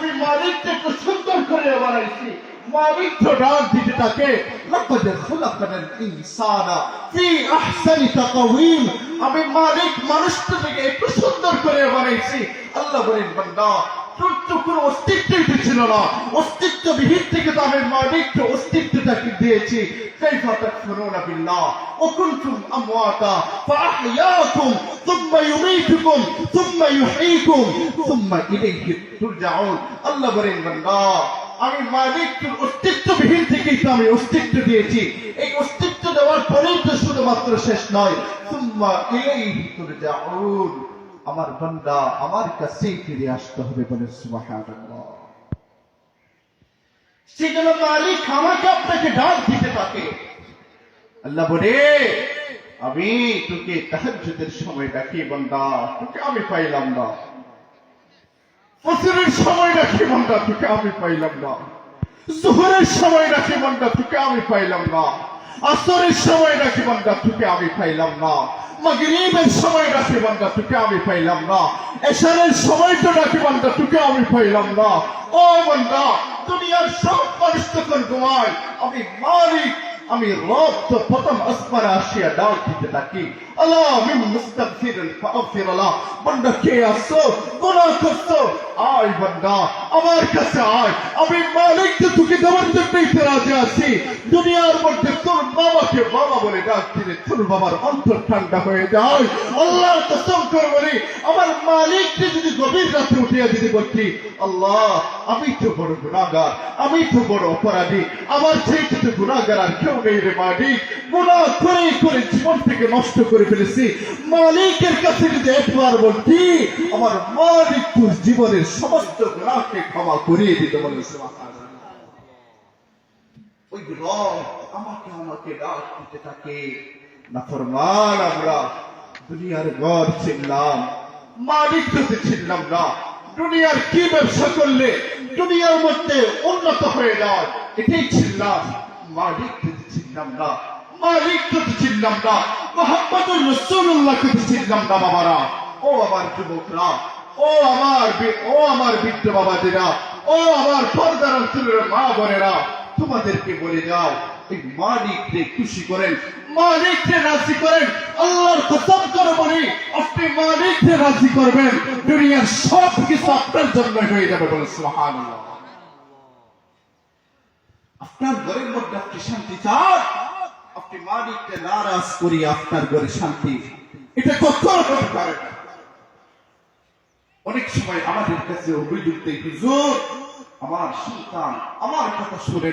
আমি মালিককে একটু সুন্দর করে বানাইছি। মালিক তো ডাক দিতে থাকে, লাকাদ খালাকনাল ইনসানা ফি আহসানি তাকওয়িম। আমি মালিক মানুষটাকে একটু সুন্দর করে বানাইছি। আল্লাহ বলেন, বান্দা তোর তো কোনো অস্তিত্বই ছিল না, অস্তিত্ববিহীন থেকে তো আমি মালিককে অস্তিত্বটাকে দিয়েছি। কাইফা তাকফুরুনা বিল্লাহ ওয়া কুনতুম আমওয়াতা ফাআহইয়াকুম সুম্মা ইউমীতুকুম সুম্মা ইউহয়ীকুম সুম্মা ইলাইহি তুরজাউন। আল্লাহ বলেন, বান্দা আমি মালিকের অস্তিত্ববিহীন থেকেই তো আমি অস্তিত্ব দিয়েছি। এই অস্তিত্ব দেওয়ার পরেই তো শুধুমাত্র শেষ নয়, সুম্মা ইলাইহি তুরজাউন। আমার বান্দা আমার কাছেই ফিরে আসতে হবে বলে সুবহানাল্লাহ। সেজন্য মালিক আমাকে আপনাকে ডাক দিতে থাকে। আল্লাহ বলে, আমি তোকে তাহাজ্জুদের সময় ডাকি বান্দা, তোকে আমি পাইলাম না। ফজরের সময় ডাকি বান্দা, তোকে আমি পাইলাম না। যোহরের সময় ডাকি বান্দা, তোকে আমি পাইলাম না। আসরের সময় ডাকি বান্দা, তোকে আমি পাইলাম না। মাগরিবের সময় ডাকি বান্দা, তোকে আমি পাইলাম না। এশারের সময়টা ডাকি বান্দা, তোকে আমি পাইলাম না। ও বান্দা, দুনিয়ার সব মানুষ তখন ঘুমায়, আমি মালিক, আমি রব তো প্রথম আসমানে আসিয়া ডাক দিতে থাকি, আল্লাহ মিন মুস্তাগফিরিন ফাগফির লাহ। বান্দা কে আসছো, গুনাহ করছো, আয় বান্দা আমার কাছে আয়। আমি মালিক তো তোকে দেওয়ার জন্যই রাজি আছি। দুনিয়ার মধ্যে তোর বাবাকে বাবা বলে ডাক দিলে তোর বাবার অন্তর ঠান্ডা হয়ে যায়। আল্লাহর কসম করে বলি, আমার মালিককে যদি গভীর রাতে উঠিয়া যদি বলছি, আল্লাহ আমি তো বড় গুনাহগার, আমি তো বড় অপরাধী, আমার চাইতে তো গুনাহগার আর কেউ নেই রে মালিক। গুনাহ করে করে জীবন থেকে নষ্ট করে ফেলেছি। মালিকের কাছে যদি একবার বলছি, আমার মালিক তোর জীবনের সমস্ত গুনাহকে ক্ষমা করিয়ে দিতে বলে সুবহানাল্লাহ। ওই রব আমাকে ডাক দিতে থাকে। নাফরমান আমরা দুনিয়ার ঘর ছিলাম, মালিক যদি ছিলাম না। দুনিয়ার কি ব্যবসা করলে দুনিয়ার মধ্যে উন্নত হয়ে যায়, এটাই ছিলাম। মালিক যদি ছিলাম না, মালিক যদি ছিলাম না, মুহাম্মদুর রাসূলুল্লাহ যদি ছিলাম না। বাবারা, ও আমার যুবকরা, ও আমার বৃদ্ধ বাবাজিরা, ও আমার পর্দার অঞ্চলের মা বোনেরা, তোমাদেরকে বলে যাও, এই মালিককে খুশি করেন, মালিককে রাজি করেন। আল্লাহর কসম করে বলি, আপনি মালিককে রাজি করবেন, দুনিয়ার সব কিছু আপনার জন্য হয়ে যাবে বলে সুবহানাল্লাহ। আপনার ঘরের মধ্যে আপনি শান্তি চান, আপনি মালিককে নারাজ করি আপনার ঘরে শান্তি, এটা কখনো হতে পারে না। অনেক সময় আমাদের কাছে অভিযোগ দেয়, হুজুর আমার সন্তান আমার কথা শুনে